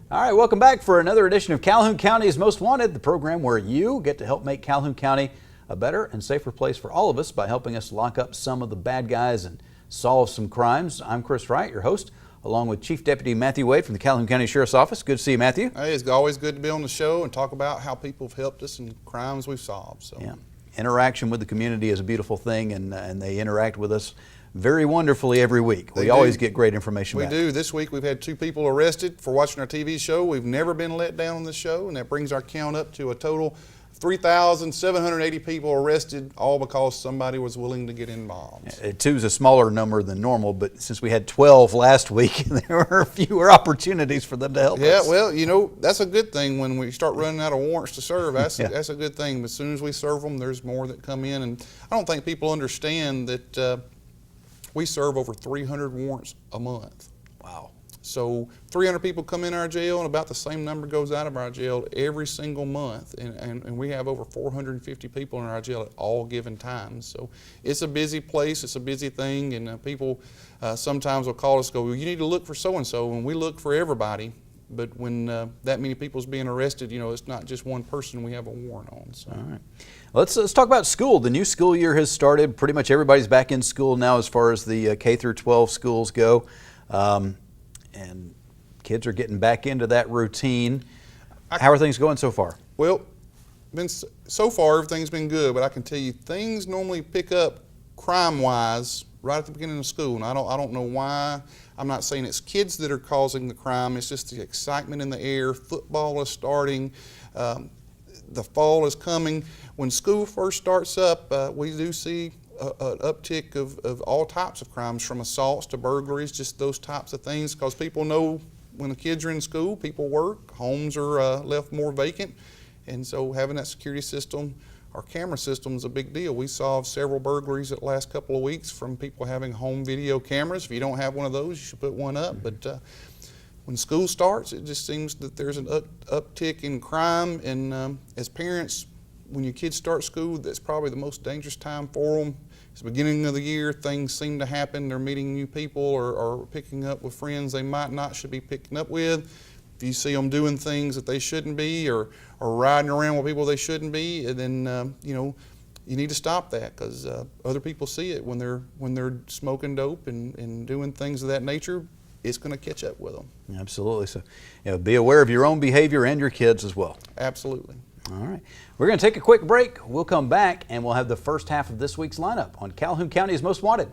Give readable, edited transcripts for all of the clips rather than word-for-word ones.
All right, welcome back for another edition of Calhoun County's Most Wanted, the program where you get to help make Calhoun County a better and safer place for all of us by helping us lock up some of the bad guys and solve some crimes. I'm Chris Wright, your host, along with Chief Deputy Matthew Wade from the Calhoun County Sheriff's Office. Good to see you, Matthew. Hey, it's always good to be on the show and talk about how people have helped us and crimes we've solved. So. Yeah. Interaction with the community is a beautiful thing, and they interact with us very wonderfully every week. We always get great information back. We do. This week we've had 2 people arrested for watching our TV show. We've never been let down on the show, and that brings our count up to a total 3,780 people arrested, all because somebody was willing to get involved. 2 is a smaller number than normal, but since we had 12 last week, there were fewer opportunities for them to help us. Yeah, well, you know, that's a good thing when we start running out of warrants to serve. That's a good thing. But as soon as we serve them, there's more that come in. And I don't think people understand that we serve over 300 warrants a month. Wow. So 300 people come in our jail, and about the same number goes out of our jail every single month. And we have over 450 people in our jail at all given times. So it's a busy place, it's a busy thing, and people sometimes will call us and go, well, you need to look for so-and-so, and we look for everybody. But when that many people's being arrested, you know, it's not just one person we have a warrant on. So. All right. Let's talk about school. The new school year has started. Pretty much everybody's back in school now as far as the K through 12 schools go. And kids are getting back into that routine. How are things going so far? Well, so far everything's been good, but I can tell you things normally pick up crime-wise right at the beginning of school, and I don't know why. I'm not saying it's kids that are causing the crime. It's just the excitement in the air. Football is starting. The fall is coming. When school first starts up, we do see an uptick of all types of crimes, from assaults to burglaries, just those types of things, because people know when the kids are in school, people work, homes are left more vacant, and so having that security system, our camera system, is a big deal. We solved several burglaries the last couple of weeks from people having home video cameras. If you don't have one of those, you should put one up. But when school starts, it just seems that there's an uptick in crime, and as parents, when your kids start school, that's probably the most dangerous time for them. It's the beginning of the year, things seem to happen. They're meeting new people or picking up with friends they might not should be picking up with. If you see them doing things that they shouldn't be, or riding around with people they shouldn't be, and then you know, you need to stop that, because other people see it when they're smoking dope and doing things of that nature. It's going to catch up with them. Absolutely. So, you know, be aware of your own behavior and your kids as well. Absolutely. All right. We're going to take a quick break. We'll come back and we'll have the first half of this week's lineup on Calhoun County's Most Wanted.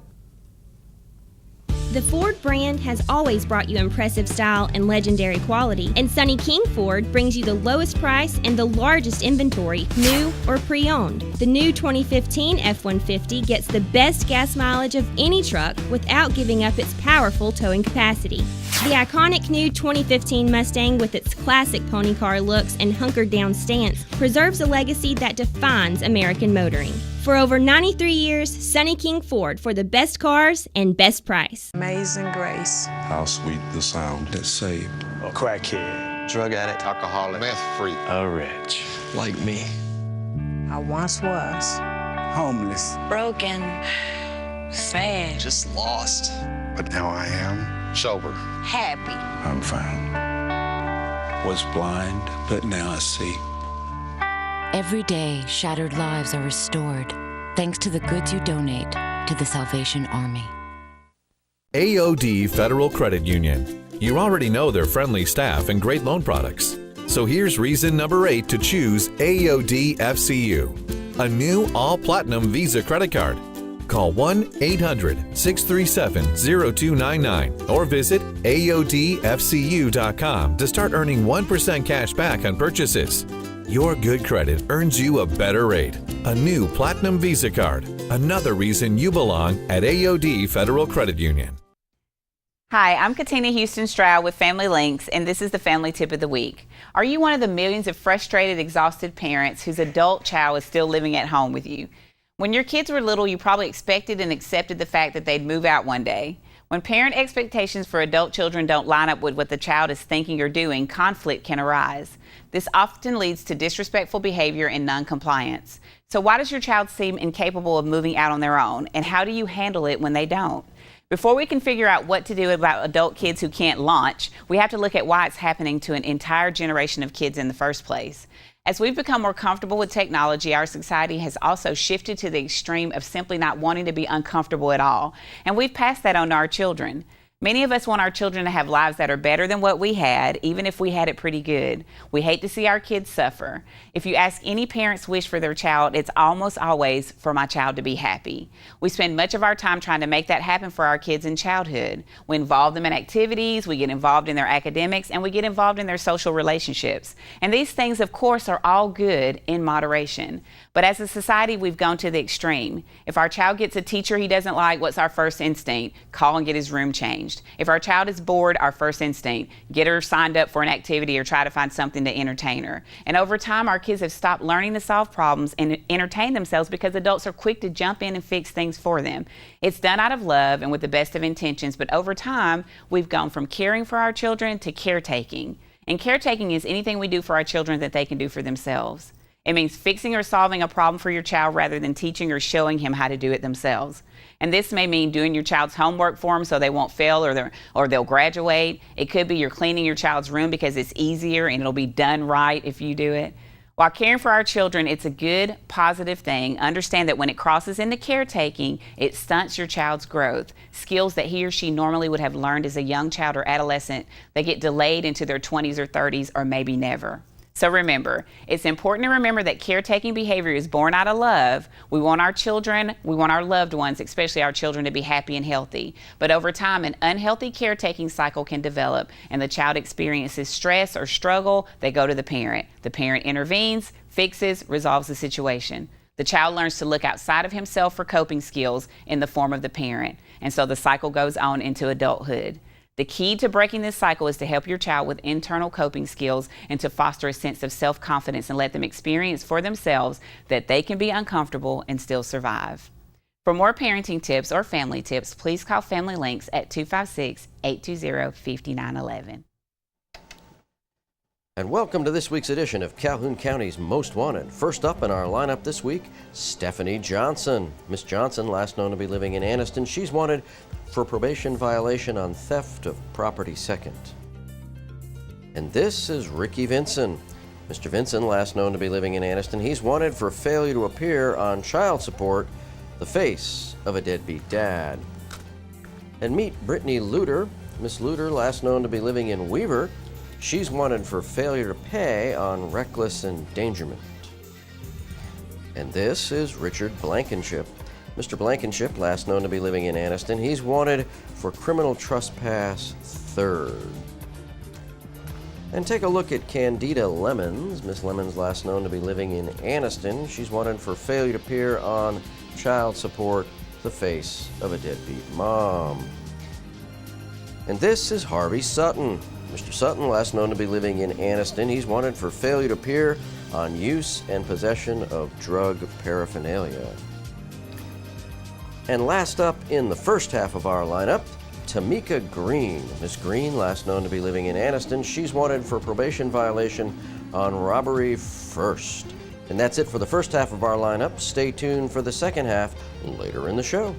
The Ford brand has always brought you impressive style and legendary quality, and Sonny King Ford brings you the lowest price and the largest inventory, new or pre-owned. The new 2015 F-150 gets the best gas mileage of any truck without giving up its powerful towing capacity. The iconic new 2015 Mustang, with its classic pony car looks and hunkered down stance, preserves a legacy that defines American motoring. For over 93 years, Sonny King Ford, for the best cars and best price. Amazing grace. How sweet the sound that saved A crackhead, drug addict, alcoholic, meth freak, a wretch like me. I once was. Homeless. Broken, sad, just lost. But now I am. Sober. happy. I'm found. Was blind, but now I see. Every day, shattered lives are restored thanks to the goods you donate to the Salvation Army. AOD Federal Credit Union. You already know their friendly staff and great loan products. So here's reason number 8 to choose AOD FCU, a new all-platinum Visa credit card. Call 1-800-637-0299 or visit AODFCU.com to start earning 1% cash back on purchases. Your good credit earns you a better rate. A new Platinum Visa card. Another reason you belong at AOD Federal Credit Union. Hi, I'm Katina Houston Stroud with Family Links, and this is the Family Tip of the Week. Are you one of the millions of frustrated, exhausted parents whose adult child is still living at home with you? When your kids were little, you probably expected and accepted the fact that they'd move out one day. When parent expectations for adult children don't line up with what the child is thinking or doing, conflict can arise. This often leads to disrespectful behavior and non-compliance. So why does your child seem incapable of moving out on their own, and how do you handle it when they don't? Before we can figure out what to do about adult kids who can't launch, we have to look at why it's happening to an entire generation of kids in the first place. As we've become more comfortable with technology, our society has also shifted to the extreme of simply not wanting to be uncomfortable at all. And we've passed that on to our children. Many of us want our children to have lives that are better than what we had, even if we had it pretty good. We hate to see our kids suffer. If you ask any parent's wish for their child, it's almost always for my child to be happy. We spend much of our time trying to make that happen for our kids in childhood. We involve them in activities, we get involved in their academics, and we get involved in their social relationships. And these things, of course, are all good in moderation. But as a society, we've gone to the extreme. If our child gets a teacher he doesn't like, what's our first instinct? Call and get his room changed. If our child is bored, our first instinct, get her signed up for an activity or try to find something to entertain her. And over time, our kids have stopped learning to solve problems and entertain themselves because adults are quick to jump in and fix things for them. It's done out of love and with the best of intentions, but over time, we've gone from caring for our children to caretaking. And caretaking is anything we do for our children that they can do for themselves. It means fixing or solving a problem for your child rather than teaching or showing him how to do it themselves. And this may mean doing your child's homework for them so they won't fail or they'll graduate. It could be you're cleaning your child's room because it's easier and it'll be done right if you do it. While caring for our children, it's a good, positive thing. Understand that when it crosses into caretaking, it stunts your child's growth. Skills that he or she normally would have learned as a young child or adolescent, they get delayed into their 20s or 30s or maybe never. So remember, it's important to remember that caretaking behavior is born out of love. We want our children, we want our loved ones, especially our children, to be happy and healthy. But over time, an unhealthy caretaking cycle can develop, and the child experiences stress or struggle. They go to the parent. The parent intervenes, fixes, resolves the situation. The child learns to look outside of himself for coping skills in the form of the parent. And so the cycle goes on into adulthood. The key to breaking this cycle is to help your child with internal coping skills and to foster a sense of self-confidence and let them experience for themselves that they can be uncomfortable and still survive. For more parenting tips or family tips, please call Family Links at 256-820-5911. And welcome to this week's edition of Calhoun County's Most Wanted. First up in our lineup this week, Stephanie Johnson. Miss Johnson, last known to be living in Anniston, she's wanted for probation violation on theft of property second. And this is Ricky Vinson. Mr. Vinson, last known to be living in Anniston, he's wanted for failure to appear on child support, the face of a deadbeat dad. And meet Brittany Luter. Miss Luter, last known to be living in Weaver, she's wanted for failure to pay on reckless endangerment. And this is Richard Blankenship. Mr. Blankenship, last known to be living in Anniston, he's wanted for criminal trespass third. And take a look at Candida Lemons. Miss Lemons, last known to be living in Anniston, she's wanted for failure to appear on child support, the face of a deadbeat mom. And this is Harvey Sutton. Mr. Sutton, last known to be living in Anniston, he's wanted for failure to appear on use and possession of drug paraphernalia. And last up in the first half of our lineup, Tamika Green. Miss Green, last known to be living in Anniston, she's wanted for probation violation on robbery first. And that's it for the first half of our lineup. Stay tuned for the second half later in the show.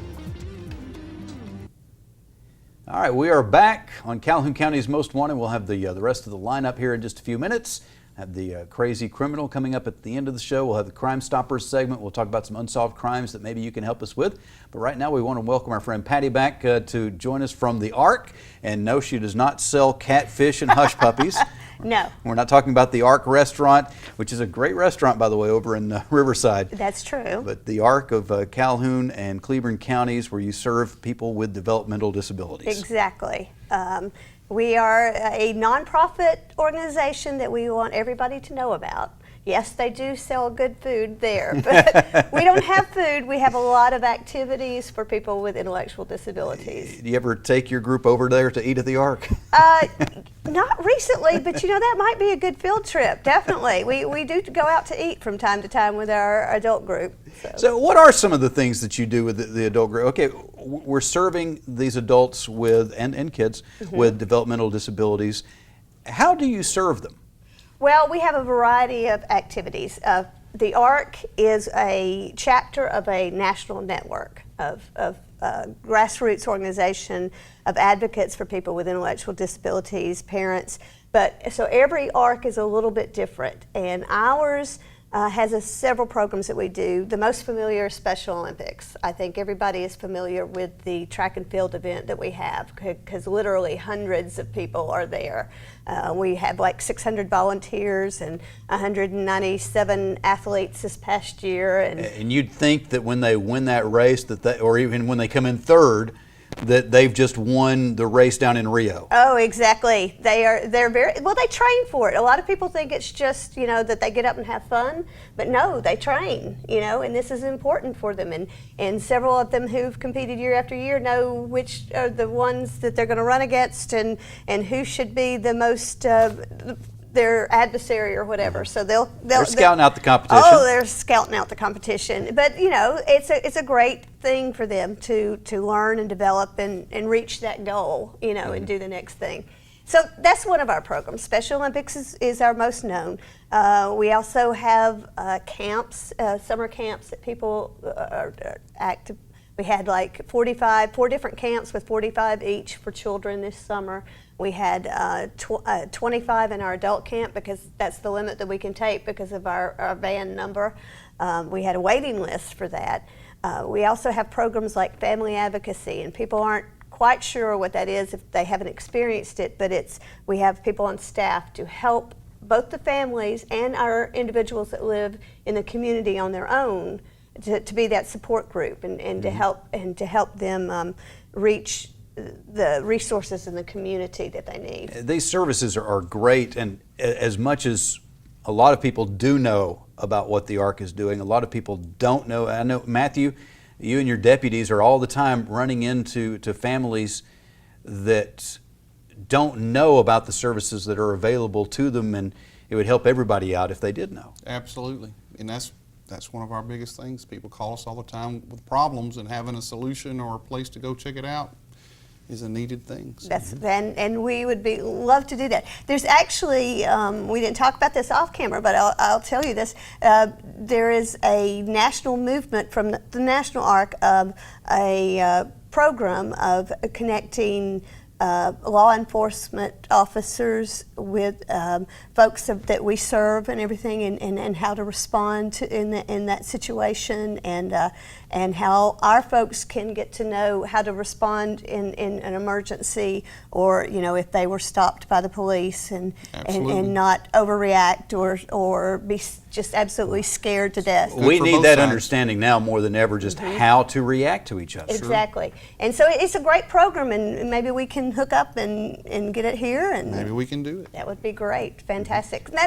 All right, we are back on Calhoun County's Most Wanted. We'll have the rest of the lineup here in just a few minutes. Have the crazy criminal coming up at the end of the show. We'll have the Crime Stoppers segment. We'll talk about some unsolved crimes that maybe you can help us with. But right now we want to welcome our friend Patty back to join us from the Ark. And no, she does not sell catfish and hush puppies. No. We're not talking about the Ark restaurant, which is a great restaurant, by the way, over in Riverside. That's true. But the Ark of Calhoun and Cleburne counties, where you serve people with developmental disabilities. Exactly. We are a nonprofit organization that we want everybody to know about. Yes, they do sell good food there, but we don't have food. We have a lot of activities for people with intellectual disabilities. Do you ever take your group over there to eat at the Ark? Not recently, but you know, that might be a good field trip, definitely. We do go out to eat from time to time with our adult group. So what are some of the things that you do with the adult group? Okay, we're serving these adults with and kids with developmental disabilities. How do you serve them? Well, we have a variety of activities. The ARC is a chapter of a national network of grassroots organization of advocates for people with intellectual disabilities, parents. But so every ARC is a little bit different, and ours has several programs that we do. The most familiar is Special Olympics. I think everybody is familiar with the track and field event that we have, because literally hundreds of people are there. We have like 600 volunteers and 197 athletes this past year. And you'd think that when they win that race, or even when they come in third, that they've just won the race down in Rio. Oh, exactly. They're very well. They train for it. A lot of people think it's just that they get up and have fun, but no, they train. And this is important for them. And several of them who've competed year after year know which are the ones that they're going to run against and who should be the most. Their adversary or whatever, so they're scouting out the competition. Oh, they're scouting out the competition, but it's a great thing for them to learn and develop and reach that goal, and do the next thing. So that's one of our programs. Special Olympics is our most known. We also have camps, summer camps that people are active. We had like 4 different camps with 45 each for children this summer. We had 25 in our adult camp, because that's the limit that we can take because of our van number. We had a waiting list for that. We also have programs like family advocacy, and people aren't quite sure what that is if they haven't experienced it, but we have people on staff to help both the families and our individuals that live in the community on their own to be that support group and to help them reach the resources in the community that they need. These services are great, and as much as a lot of people do know about what the ARC is doing, a lot of people don't know. I know, Matthew, you and your deputies are all the time running into families that don't know about the services that are available to them, and it would help everybody out if they did know. Absolutely, and that's one of our biggest things. People call us all the time with problems, and having a solution or a place to go check it out is a needed thing. So. And we would love to do that. There's actually, we didn't talk about this off camera, but I'll tell you this. There is a national movement from the National ARC of a program of connecting law enforcement officers with folks that we serve and everything, and how to respond to in that situation, and how our folks can get to know how to respond in an emergency, or if they were stopped by the police, and not overreact or be just absolutely scared to death. We need that understanding now more than ever, just how to react to each other. Exactly. And so it's a great program, and maybe we can hook up and get it here, and maybe we can do it. That would be great. Fantastic. And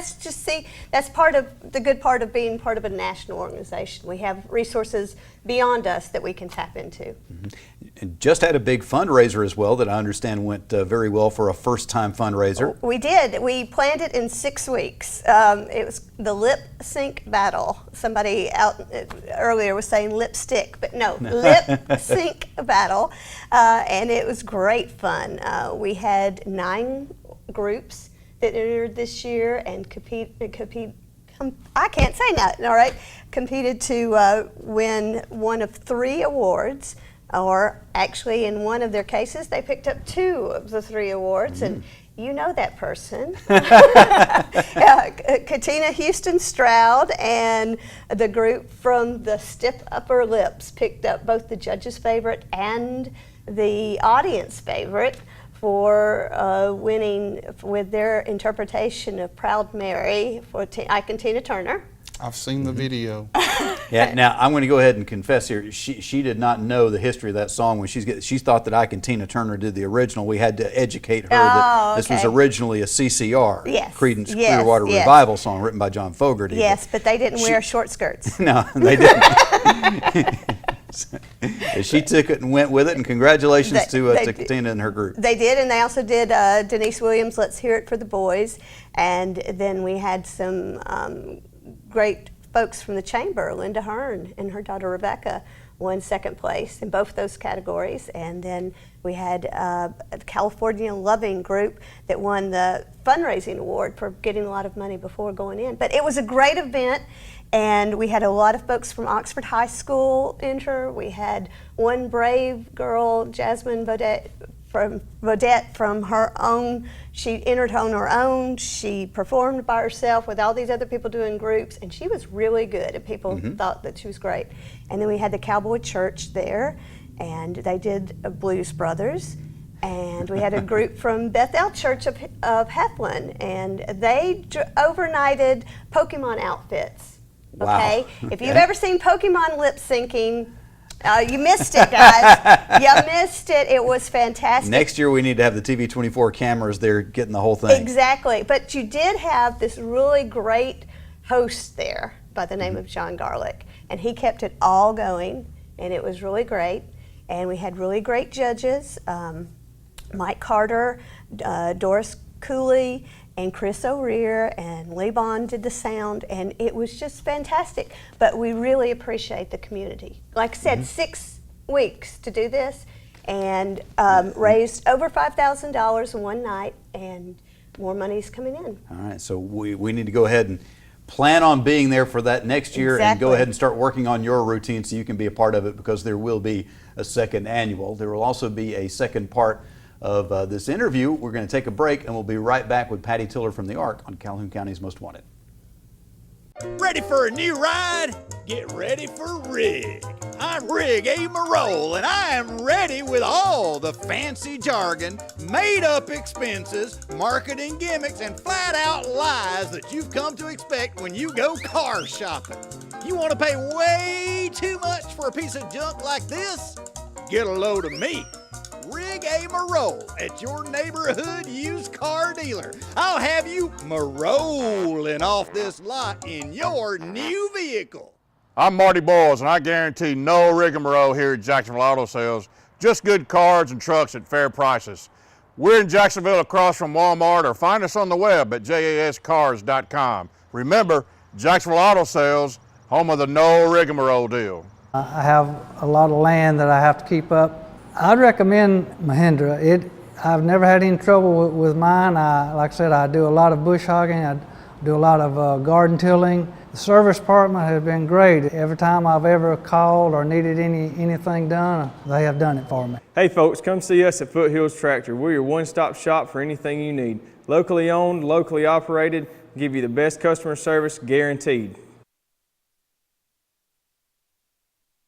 that's part of the good part of being part of a national organization. We have resources beyond us that we can tap into. And just had a big fundraiser as well that I understand went very well for a first-time fundraiser. We did. We planned it in 6 weeks. It was the lip sync battle. Somebody out earlier was saying lipstick, but no, lip sync battle. And it was great fun. We had 9 groups that entered this year and I can't say that, all right, competed to win one of 3 awards, or actually in one of their cases they picked up 2 of the 3 awards, and you know that person. Katina Houston Stroud and the group from the Stiff Upper Lips picked up both the judge's favorite and the audience favorite for winning with their interpretation of Proud Mary for Ike and Tina Turner. I've seen the video. Yeah. Now I'm going to go ahead and confess here. She did not know the history of that song. When she thought that Ike and Tina Turner did the original. We had to educate her that this was originally a CCR, Creedence Clearwater Revival song written by John Fogerty. Yes, but they didn't wear short skirts. No, they didn't. She took it and went with it, and congratulations to Katina and her group. They did, and they also did Denise Williams' Let's Hear It for the Boys, and then we had some great folks from the chamber. Linda Hearn and her daughter Rebecca won second place in both those categories. And then we had a California Loving group that won the fundraising award for getting a lot of money before going in. But it was a great event, and we had a lot of folks from Oxford High School enter. We had one brave girl, Jasmine Bodette, from her own. She entered on her own. She performed by herself with all these other people doing groups, and she was really good, and people thought that she was great. And then we had the Cowboy Church there, and they did Blues Brothers. And we had a group from Bethel Church of Heflin, and they overnighted Pokemon outfits. Wow. Okay? If you've ever seen Pokemon lip syncing, you missed it, guys. You missed it. It was fantastic. Next year we need to have the TV24 cameras there getting the whole thing. Exactly. But you did have this really great host there by the name of John Garlick, and he kept it all going, and it was really great. And we had really great judges, Mike Carter, Doris Cooley, and Chris O'Rear, and Lee Bond did the sound, and it was just fantastic. But we really appreciate the community. Like I said, 6 weeks to do this, and raised over $5,000 in one night, and more money's coming in. All right, so we need to go ahead and plan on being there for that next year, and go ahead and start working on your routine so you can be a part of it, because there will be a second annual. There will also be a second part of this interview. We're going to take a break, and we'll be right back with Patty Tiller from the ARC on Calhoun County's Most Wanted. Ready for a new ride? Get ready for Rig. I'm Rig A. Marole, and I am ready with all the fancy jargon, made-up expenses, marketing gimmicks, and flat-out lies that you've come to expect when you go car shopping. You want to pay way too much for a piece of junk like this? Get a load of me, Rig A. Marole, at your neighborhood used car dealer. I'll have you marolling off this lot in your new vehicle. I'm Marty Boyles, and I guarantee no rigmarole here at Jacksonville Auto Sales. Just good cars and trucks at fair prices. We're in Jacksonville across from Walmart, or find us on the web at jascars.com. Remember, Jacksonville Auto Sales, home of the no rigmarole deal. I have a lot of land that I have to keep up. I'd recommend Mahindra. I've never had any trouble with mine. Like I said, I do a lot of bush hogging. I do a lot of garden tilling. The service department has been great. Every time I've ever called or needed anything done, they have done it for me. Hey folks, come see us at Foothills Tractor. We're your one-stop shop for anything you need. Locally owned, locally operated, give you the best customer service guaranteed.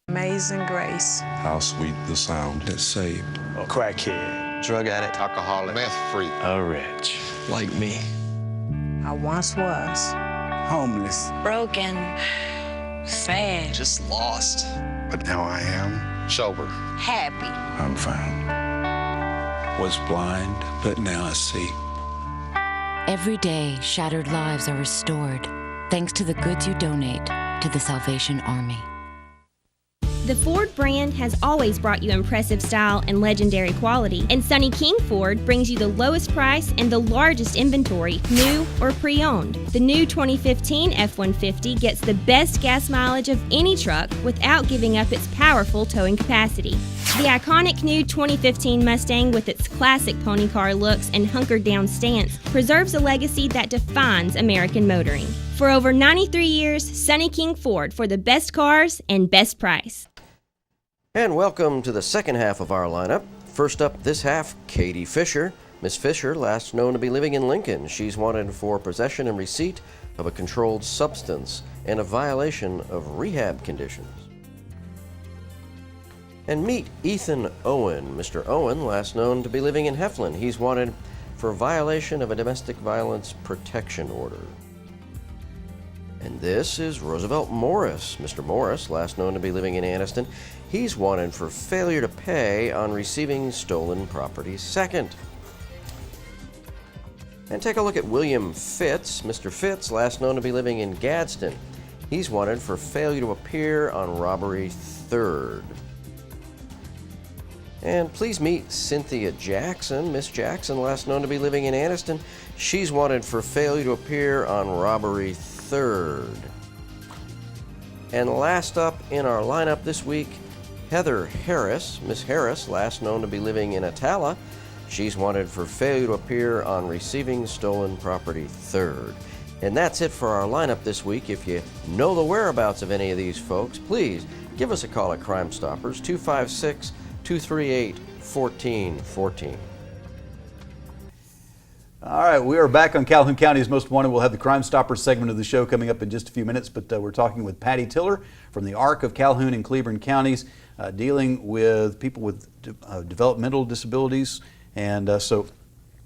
Amazing grace. How sweet the sound that saved A crackhead, drug addict, alcoholic, meth freak, a wretch like me. I once was. Homeless, Broken. Sad. just lost. But now I am sober. Happy. I'm found. Was blind, but now I see. Every day, shattered lives are restored thanks to the goods you donate to the Salvation Army. The Ford brand has always brought you impressive style and legendary quality, and Sonny King Ford brings you the lowest price and the largest inventory, new or pre-owned. The new 2015 F-150 gets the best gas mileage of any truck without giving up its powerful towing capacity. The iconic new 2015 Mustang, with its classic pony car looks and hunkered down stance, preserves a legacy that defines American motoring. For over 93 years, Sonny King Ford, for the best cars and best price. And welcome to the second half of our lineup. First up this half, Katie Fisher. Miss Fisher, last known to be living in Lincoln. She's wanted for possession and receipt of a controlled substance and a violation of rehab conditions. And meet Ethan Owen. Mr. Owen, last known to be living in Heflin. He's wanted for violation of a domestic violence protection order. And this is Roosevelt Morris. Mr. Morris, last known to be living in Anniston. He's wanted for failure to pay on receiving stolen property second. And take a look at William Fitz. Mr. Fitz, last known to be living in Gadsden. He's wanted for failure to appear on robbery third. And please meet Cynthia Jackson. Miss Jackson, last known to be living in Anniston. She's wanted for failure to appear on robbery third. And last up in our lineup this week, Heather Harris. Miss Harris, last known to be living in Atala, she's wanted for failure to appear on receiving stolen property third. And that's it for our lineup this week. If you know the whereabouts of any of these folks, please give us a call at Crime Stoppers, 256-238-1414. All right, we are back on Calhoun County's Most Wanted. We'll have the Crime Stoppers segment of the show coming up in just a few minutes, but we're talking with Patty Tiller from the ARC of Calhoun and Cleburne counties, dealing with people with developmental disabilities. And so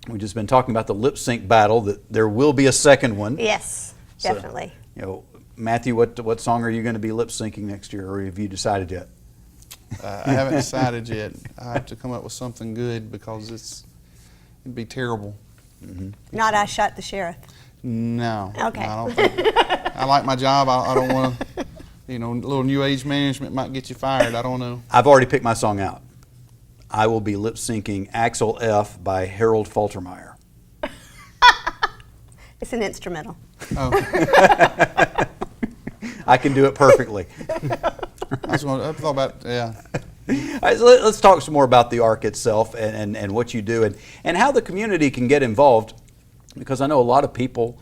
we've just been talking about the lip sync battle, that there will be a second one. Yes, definitely. So, Matthew, what song are you going to be lip syncing next year, or have you decided yet? I haven't decided yet. I have to come up with something good because it'd be terrible. Mm-hmm. Not I Shot the Sheriff. No. Okay. I don't think. I like my job. I don't want to, a little new age management might get you fired. I don't know. I've already picked my song out. I will be lip syncing Axel F by Harold Faltermeyer. It's an instrumental. Oh. I can do it perfectly. I thought about, yeah. All right, so let's talk some more about the ARC itself and what you do and how the community can get involved, because I know a lot of people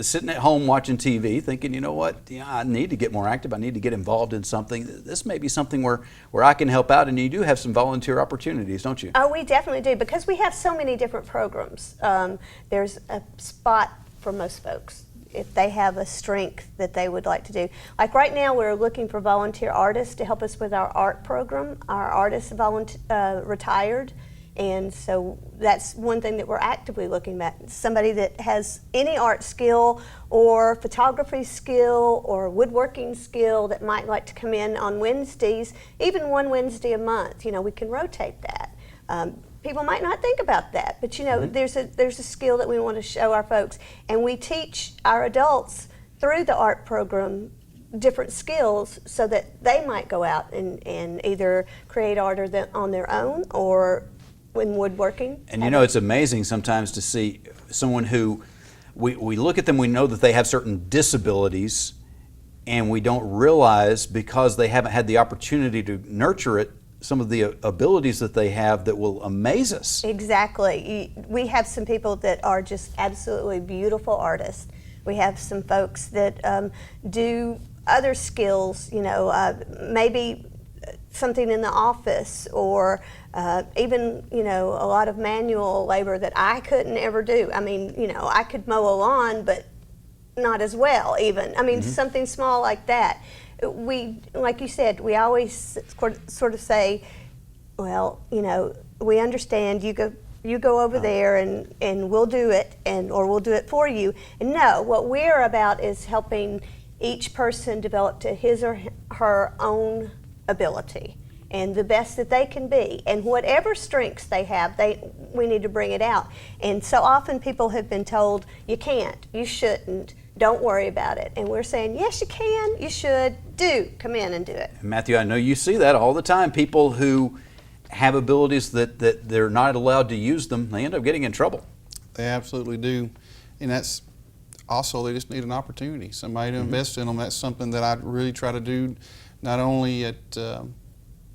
sitting at home watching TV thinking, you know what, I need to get more active, I need to get involved in something. This may be something where I can help out, and you do have some volunteer opportunities, don't you? Oh, we definitely do, because we have so many different programs. There's a spot for most folks if they have a strength that they would like to do. Like right now, we're looking for volunteer artists to help us with our art program. Our artists retired, and so that's one thing that we're actively looking at. Somebody that has any art skill or photography skill or woodworking skill that might like to come in on Wednesdays, even one Wednesday a month. We can rotate that. People might not think about that, but there's a skill that we want to show our folks, and we teach our adults through the art program different skills so that they might go out and either create art on their own or in woodworking. And it's amazing sometimes to see someone who we look at them, we know that they have certain disabilities, and we don't realize, because they haven't had the opportunity to nurture it, some of the abilities that they have that will amaze us. Exactly. We have some people that are just absolutely beautiful artists. We have some folks that do other skills, maybe something in the office, or even, a lot of manual labor that I couldn't ever do. I mean, I could mow a lawn, but not as well even. I mean, something small like that. We, like you said, we always sort of say, well, we understand, you go over there and we'll do it, or we'll do it for you. And no, what we're about is helping each person develop to his or her own ability and the best that they can be, and whatever strengths they have, we need to bring it out. And so often people have been told, you can't, you shouldn't, don't worry about it. And we're saying, yes, you can, you should, come in and do it. Matthew, I know you see that all the time. People who have abilities that they're not allowed to use them, they end up getting in trouble. They absolutely do. And that's also, they just need an opportunity, somebody to invest in them. That's something that I really try to do, not only at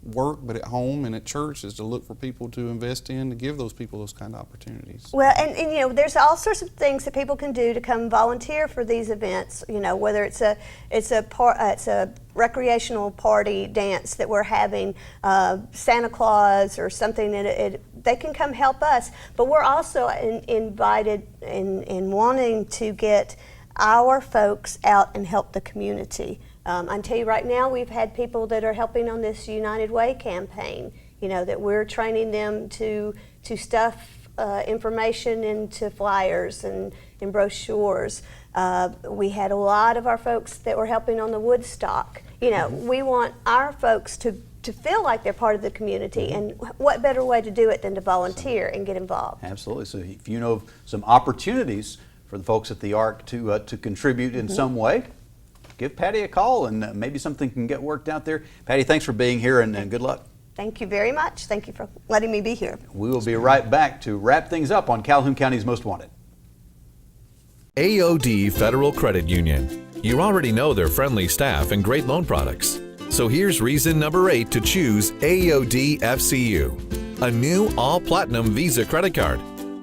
work, but at home and at church, is to look for people to invest in, to give those people those kind of opportunities. Well, and there's all sorts of things that people can do to come volunteer for these events. Whether it's a recreational party dance that we're having, Santa Claus or something, they can come help us. But we're also invited in wanting to get our folks out and help the community. I can tell you right now, we've had people that are helping on this United Way campaign, that we're training them to stuff information into flyers and brochures. We had a lot of our folks that were helping on the Woodstock. We want our folks to feel like they're part of the community, and what better way to do it than to volunteer and get involved. Absolutely. So if you know of some opportunities for the folks at the ARC to contribute in some way, give Patty a call, and maybe something can get worked out there. Patty, thanks for being here, and good luck. Thank you very much. Thank you for letting me be here. We will be right back to wrap things up on Calhoun County's Most Wanted. AOD Federal Credit Union. You already know their friendly staff and great loan products. So So here's reason number 8 to choose AOD FCU, a new all-platinum Visa credit card.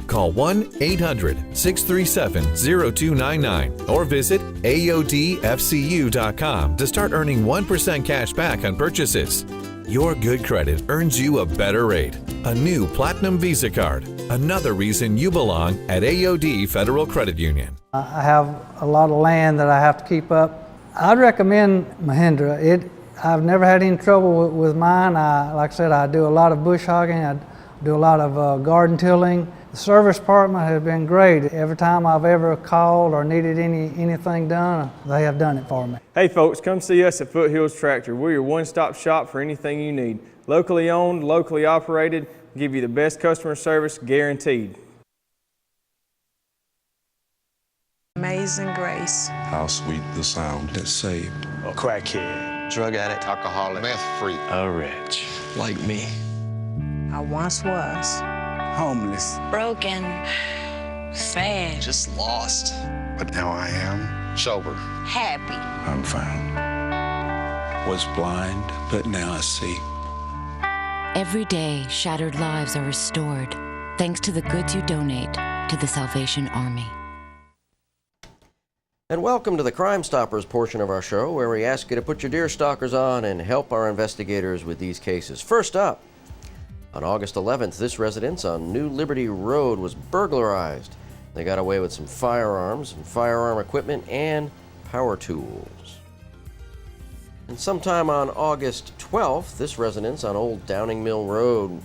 Call 1-800-637-0299 or visit AODFCU.com to start earning 1% cash back on purchases. Your good credit earns you a better rate. A new Platinum Visa card. Another reason you belong at AOD Federal Credit Union. I have a lot of land that I have to keep up. I'd recommend Mahindra. I've never had any trouble with mine. Like I said, I do a lot of bush hogging. I do a lot of garden tilling. The service department has been great. Every time I've ever called or needed anything done, they have done it for me. Hey folks, come see us at Foothills Tractor. We're your one-stop shop for anything you need. Locally owned, locally operated, give you the best customer service guaranteed. Amazing grace. How sweet the sound that saved A crackhead, drug addict, alcoholic, meth freak, a wretch like me. I once was. Homeless, Broken. Sad. just lost. but now I am sober. Happy. I'm found. Was blind, but now I see. Every day, shattered lives are restored thanks to the goods you donate to the Salvation Army. And welcome to the Crime Stoppers portion of our show, where we ask you to put your deer stalkers on and help our investigators with these cases. First up, on August 11th, this residence on New Liberty Road was burglarized. They got away with some firearms and firearm equipment and power tools. And sometime on August 12th, this residence on Old Downing Mill Road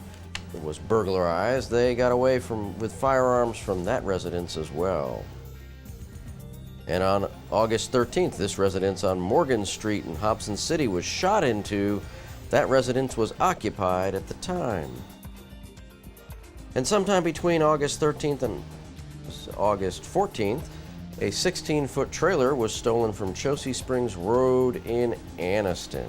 was burglarized. They got away with firearms from that residence as well. And on August 13th, this residence on Morgan Street in Hobson City was shot into. That residence was occupied at the time. And sometime between August 13th and August 14th, a 16-foot trailer was stolen from Chelsea Springs Road in Anniston.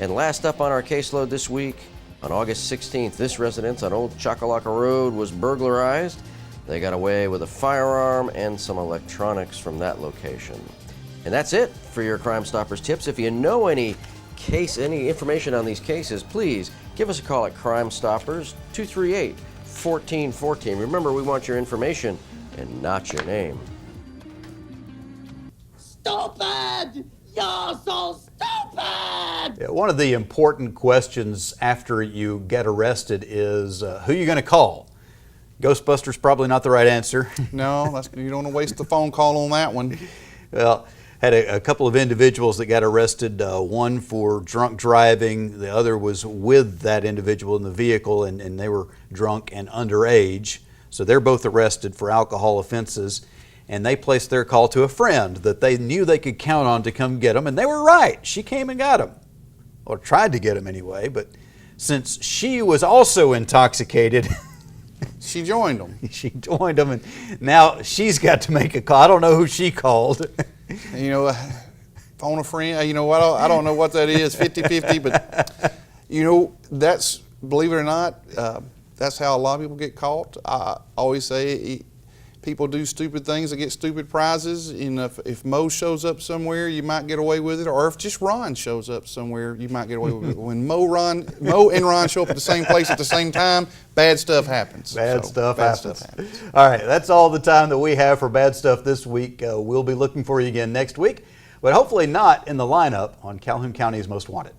And last up on our caseload this week, on August 16th, this residence on Old Chockalaka Road was burglarized. They got away with a firearm and some electronics from that location. And that's it for your Crime Stoppers tips. If you know any information on these cases, please give us a call at Crime Stoppers 238-1414. Remember, we want your information and not your name. Stupid! You're so stupid! Yeah, one of the important questions after you get arrested is who you going to call? Ghostbusters probably not the right answer. No, you don't want to waste the phone call on that one. Well, had a couple of individuals that got arrested, one for drunk driving, the other was with that individual in the vehicle, and they were drunk and underage. So they're both arrested for alcohol offenses, and they placed their call to a friend that they knew they could count on to come get them, and they were right. She came and got them, or tried to get them anyway, but since she was also intoxicated, she joined them. She joined them, and now she's got to make a call. I don't know who she called. You know, phone a friend, you know, I don't know what that is, 50-50, but, you know, that's, believe it or not, that's how a lot of people get caught. I always say people do stupid things and get stupid prizes, and if Mo shows up somewhere, you might get away with it, or if just Ron shows up somewhere, you might get away with it. When Mo and Ron show up at the same place at the same time, bad stuff happens. Bad stuff happens. All right, that's all the time that we have for Bad Stuff this week. We'll be looking for you again next week, but hopefully not in the lineup on Calhoun County's Most Wanted.